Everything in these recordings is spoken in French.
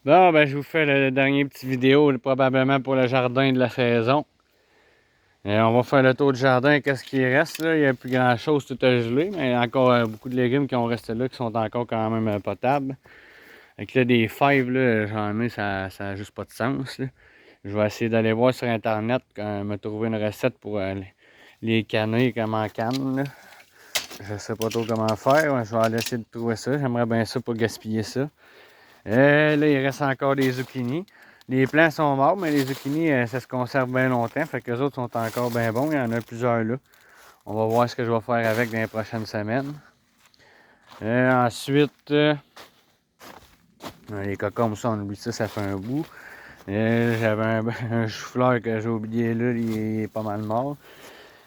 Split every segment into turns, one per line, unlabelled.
Bon, ben, je vous fais le dernier petit vidéo, probablement pour le jardin de la saison. Et on va faire le tour du jardin, qu'est-ce qui reste là. Il n'y a plus grand chose, tout a gelé, mais il y a encore beaucoup de légumes qui ont resté là, qui sont encore quand même potables. Avec là, des fèves, là, j'en ai, ça n'a juste pas de sens, là. Je vais essayer d'aller voir sur internet, me trouver une recette pour les canner comme en canne, là. Je sais pas trop comment faire, ouais, je vais aller essayer de trouver ça. J'aimerais bien ça pour gaspiller ça. Là, il reste encore des zucchini. Les plants sont morts, mais les zucchini, ça se conserve bien longtemps. Fait que les autres sont encore bien bons. Il y en a plusieurs là. On va voir ce que je vais faire avec dans les prochaines semaines. Ensuite, les cocombes, ça, on oublie ça, ça fait un bout. J'avais un chou-fleur que j'ai oublié là, il est pas mal mort.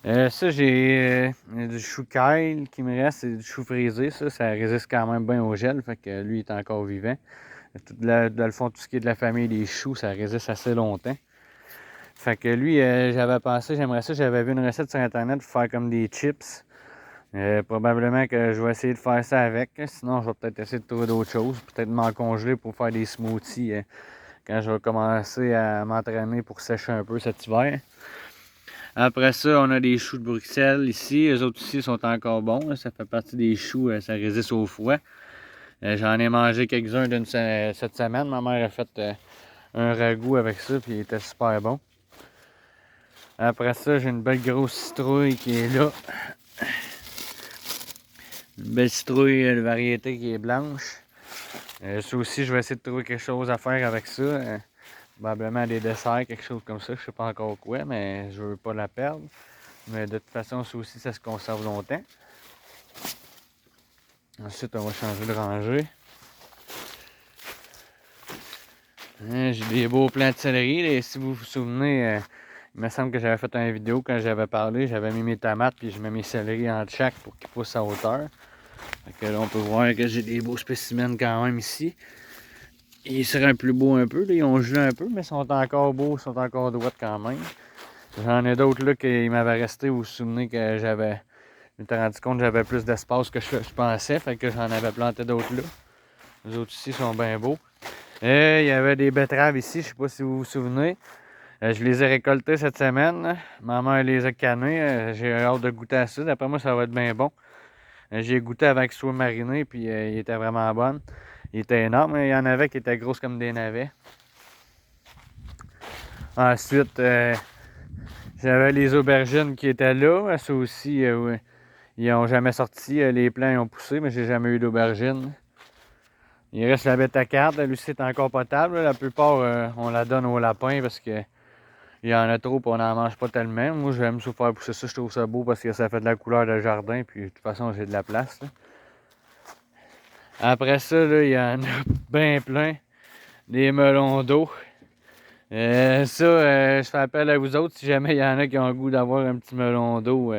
Ça, j'ai du chou kale qui me reste, c'est du chou frisé. Ça résiste quand même bien au gel. Fait que lui, il est encore vivant. Dans le fond, tout ce qui est de la famille des choux, ça résiste assez longtemps. Fait que lui, j'avais pensé, j'aimerais ça, j'avais vu une recette sur internet pour faire comme des chips. Probablement que je vais essayer de faire ça avec. Sinon, je vais peut-être essayer de trouver d'autres choses. Peut-être m'en congeler pour faire des smoothies quand je vais commencer à m'entraîner pour sécher un peu cet hiver. Après ça, on a des choux de Bruxelles ici. Les autres ici sont encore bons. Là. Ça fait partie des choux, ça résiste au froid. J'en ai mangé quelques-uns cette semaine. Ma mère a fait un ragoût avec ça, puis il était super bon. Après ça, j'ai une belle grosse citrouille qui est là. Une belle citrouille de variété qui est blanche. Ça aussi, je vais essayer de trouver quelque chose à faire avec ça. Probablement des desserts, quelque chose comme ça. Je sais pas encore quoi, mais je veux pas la perdre. Mais de toute façon, ça aussi, ça se conserve longtemps. Ensuite, on va changer de rangée. J'ai des beaux plants de céleri. Et si vous vous souvenez, il me semble que j'avais fait une vidéo quand j'avais parlé. J'avais mis mes tomates puis je mets mes céleris en chaque pour qu'ils poussent à hauteur. Fait que là, on peut voir que j'ai des beaux spécimens quand même ici. Ils seraient un plus beaux un peu. Là, ils ont gelé un peu, mais ils sont encore beaux, ils sont encore droits quand même. J'en ai d'autres là qui m'avaient resté. Vous vous souvenez que j'avais. Je m'étais rendu compte que j'avais plus d'espace que je pensais. Fait que j'en avais planté d'autres là. Les autres ici sont bien beaux. Et il y avait des betteraves ici, je sais pas si vous vous souvenez. Je les ai récoltées cette semaine. Ma mère les a cannées. J'ai hâte de goûter à ça. D'après moi, ça va être bien bon. J'ai goûté avec soie marinée, puis il était vraiment bon. Il était énorme. Il y en avait qui étaient grosses comme des navets. Ensuite, j'avais les aubergines qui étaient là. Ça aussi, ouais, ils n'ont jamais sorti. Les plants ils ont poussé, mais j'ai jamais eu d'aubergine. Il reste la bêta-carde. Lui, c'est encore potable. La plupart, on la donne aux lapins parce que il y en a trop et on n'en mange pas tellement. Moi, j'aime ça faire pousser ça. Je trouve ça beau parce que ça fait de la couleur de jardin. Puis, de toute façon, j'ai de la place. Là. Après ça, là, il y en a bien plein. Des melons d'eau. Je fais appel à vous autres. Si jamais il y en a qui ont le goût d'avoir un petit melon d'eau,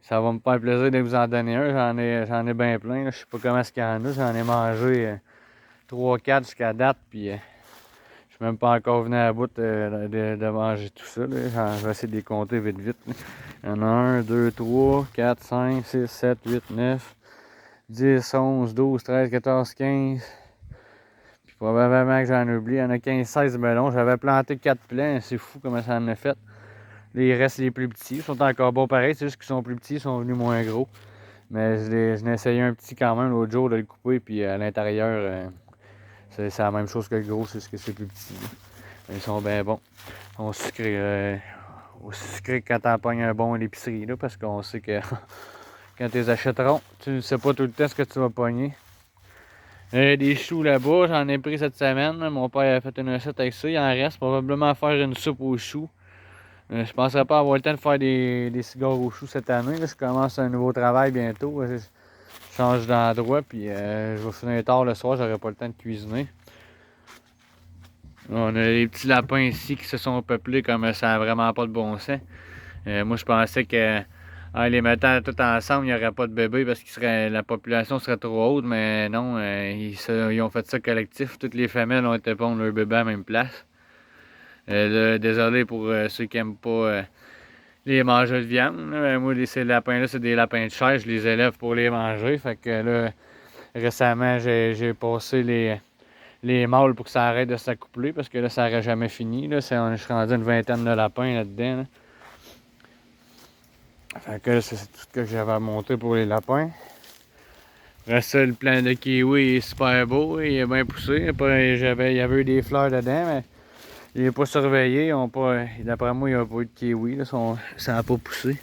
ça va me faire plaisir de vous en donner un. J'en ai bien plein. Là. Je sais pas comment est-ce qu'il y en a. J'en ai mangé 3-4 jusqu'à date. Puis, je suis même pas encore venu à bout de manger tout ça. Là. Je vais essayer de les compter vite vite. Là. Il y en a 1, 2, 3, 4, 5, 6, 7, 8, 9, 10, 11, 12, 13, 14, 15. Puis probablement que j'en oublie. Il y en a 15, 16 melons. J'avais planté 4 plants. C'est fou comment ça en a fait. Les restes les plus petits. Ils sont encore bons pareil. C'est juste qu'ils sont plus petits. Ils sont venus moins gros. Mais je l'ai essayé un petit quand même l'autre jour de le couper. Puis à l'intérieur, c'est la même chose que le gros. C'est ce que c'est plus petit. Là. Ils sont bien bons. On sucré, aussi sucré que quand t'en pognes un bon à l'épicerie, là, parce qu'on sait que quand tu les achèteront, tu ne sais pas tout le temps ce que tu vas pogner. Des choux là-bas, j'en ai pris cette semaine. Mon père a fait une recette avec ça. Il en reste probablement à faire une soupe aux choux. Je penserais pas avoir le temps de faire des cigares aux choux cette année. Là. Je commence un nouveau travail bientôt. Je change d'endroit, puis je vais finir tard le soir. J'aurai pas le temps de cuisiner. On a les petits lapins ici qui se sont peuplés comme ça n'a vraiment pas de bon sens. Moi, je pensais que en les mettant tous ensemble, il n'y aurait pas de bébés parce que la population serait trop haute, mais non, ils ont fait ça collectif. Toutes les femelles ont été pondre leur bébé à la même place. Désolé pour ceux qui n'aiment pas les mangeurs de viande. Là. Moi, ces lapins-là, c'est des lapins de chair. Je les élève pour les manger. Fait que là, récemment, j'ai passé les mâles pour que ça arrête de s'accoupler parce que là, ça n'aurait jamais fini. Là. Je suis rendu une vingtaine de lapins là-dedans. Là. Fait que c'est tout ce que j'avais à montrer pour les lapins. Reste le plant de kiwi est super beau, il est bien poussé. Il y avait eu des fleurs dedans, mais il n'est pas surveillé. D'après moi, il n'y a pas eu de kiwi, là, ça n'a pas poussé.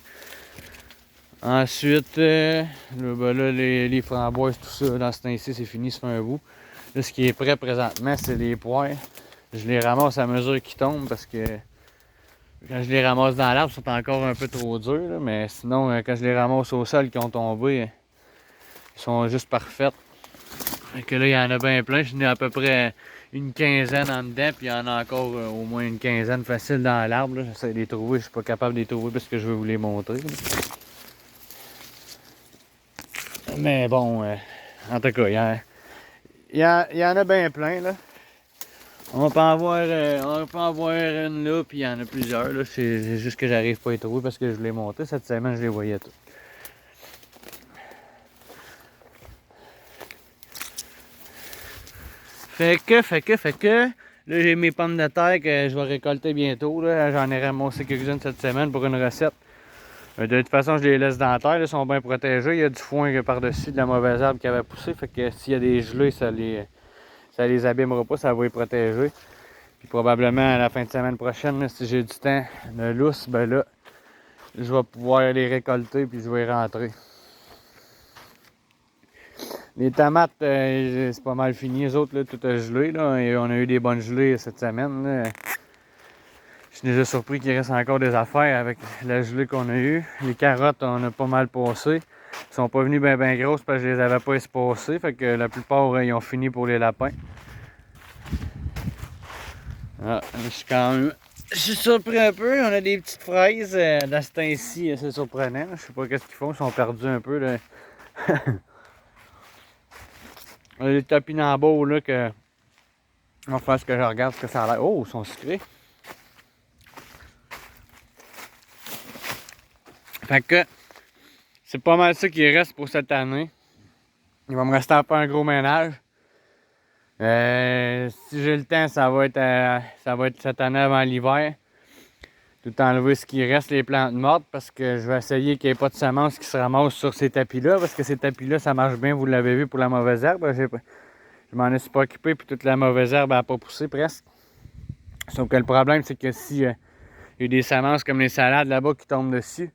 Ensuite, là, les framboises, tout ça, dans ce temps-ci, c'est fini, ça fait un bout. Là, ce qui est prêt présentement, c'est les poires. Je les ramasse à mesure qu'ils tombent parce que quand je les ramasse dans l'arbre, ils sont encore un peu trop durs. Là, mais sinon, quand je les ramasse au sol qui ont tombé, ils sont juste parfaits. Fait que là, il y en a bien plein. J'en ai à peu près une quinzaine en dedans, puis il y en a encore au moins une quinzaine facile dans l'arbre. J'essaie de les trouver. Je suis pas capable de les trouver parce que je veux vous les montrer. Là. Mais bon, en tout cas, il y en a bien plein. Là. On peut en voir une là, puis il y en a plusieurs. Là. C'est juste que j'arrive pas à les trouver parce que je voulais monter. Cette semaine, je les voyais tous. Fait que, là, j'ai mes pommes de terre que je vais récolter bientôt. J'en ai ramassé quelques-unes cette semaine pour une recette. De toute façon, je les laisse dans la terre, ils sont bien protégés. Il y a du foin par-dessus, de la mauvaise herbe qui avait poussé. Fait que s'il y a des gelées, ça les abîmera pas, ça va les protéger. Puis probablement à la fin de semaine prochaine, là, si j'ai du temps de lousse, ben là, je vais pouvoir les récolter puis je vais y rentrer. Les tomates, c'est pas mal fini. Les autres, là, tout a gelé. Là, et on a eu des bonnes gelées cette semaine. Là. Je suis déjà surpris qu'il reste encore des affaires avec la gelée qu'on a eue. Les carottes, on a pas mal passé. Ils sont pas venus bien grosses parce que je les avais pas espacées. Fait que la plupart, ils ont fini pour les lapins. Ah, je suis surpris un peu. On a des petites fraises dans ce temps-ci. C'est surprenant. Je sais pas qu'est-ce qu'ils font. Ils sont perdus un peu. Là. On a des topinambours là que. On va faire ce que je regarde, ce que ça a l'air. Oh, ils sont sucrés. Fait que c'est pas mal ça qui reste pour cette année. Il va me rester à faire un gros ménage. Si j'ai le temps, ça va être cette année avant l'hiver. Tout enlever ce qui reste, les plantes mortes, parce que je vais essayer qu'il n'y ait pas de semences qui se ramassent sur ces tapis-là, parce que ces tapis-là, ça marche bien, vous l'avez vu pour la mauvaise herbe. Je m'en suis pas occupé, puis toute la mauvaise herbe n'a pas poussé presque. Sauf que le problème, c'est que si il y a des semences comme les salades là-bas qui tombent dessus,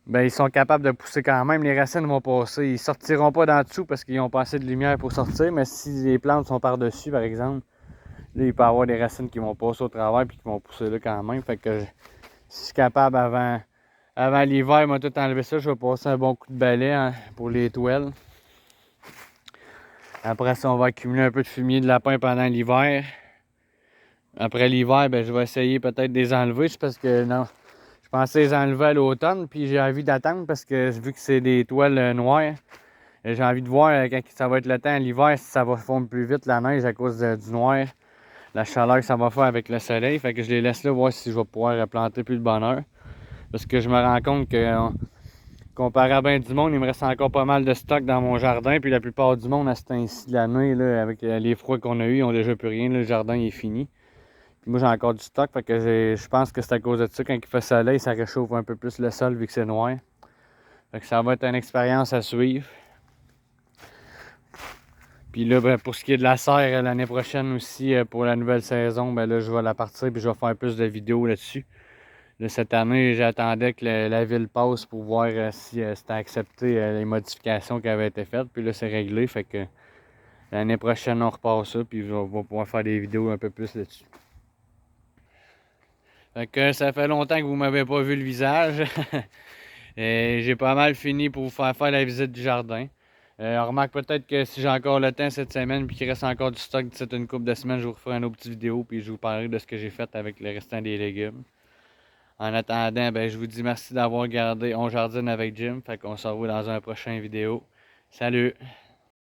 ben ils sont capables de pousser quand même. Les racines vont passer. Ils sortiront pas d'en dessous parce qu'ils ont pas assez de lumière pour sortir, mais si les plantes sont par-dessus, par exemple, là, il peut y avoir des racines qui vont passer au travers puis qui vont pousser là quand même. Fait que si je suis capable avant l'hiver, moi tout enlever ça, je vais passer un bon coup de balai hein, pour les toiles. Après ça, on va accumuler un peu de fumier de lapin pendant l'hiver. Après l'hiver, ben je vais essayer peut-être de les enlever, parce que non. Je pensais les enlever à l'automne, puis j'ai envie d'attendre parce que vu que c'est des toiles noires, j'ai envie de voir quand ça va être le temps l'hiver si ça va fondre plus vite la neige à cause du noir, la chaleur que ça va faire avec le soleil. Fait que je les laisse là voir si je vais pouvoir planter plus de bonheur. Parce que je me rends compte que comparé à bien du monde, il me reste encore pas mal de stock dans mon jardin. Puis la plupart du monde à ce temps-ci de l'année, avec les froids qu'on a eu, ils ont déjà plus rien. Là, le jardin il est fini. Puis moi j'ai encore du stock, fait que je pense que c'est à cause de ça, quand il fait soleil, ça réchauffe un peu plus le sol vu que c'est noir. Fait que ça va être une expérience à suivre. Puis là, ben, pour ce qui est de la serre, l'année prochaine aussi, pour la nouvelle saison, ben là, je vais la partir puis je vais faire plus de vidéos là-dessus. Là, cette année, j'attendais que la ville passe pour voir si c'était accepté les modifications qui avaient été faites. Puis là, c'est réglé, fait que l'année prochaine, on repart ça, puis on va pouvoir faire des vidéos un peu plus là-dessus. Fait que ça fait longtemps que vous m'avez pas vu le visage. Et j'ai pas mal fini pour vous faire la visite du jardin. On remarque peut-être que si j'ai encore le temps cette semaine puis qu'il reste encore du stock d'ici une couple de semaines, je vous referai une autre petite vidéo puis je vous parlerai de ce que j'ai fait avec le restant des légumes. En attendant, ben, je vous dis merci d'avoir regardé On Jardine avec Jim. Fait qu'on se revoit dans un prochain vidéo. Salut!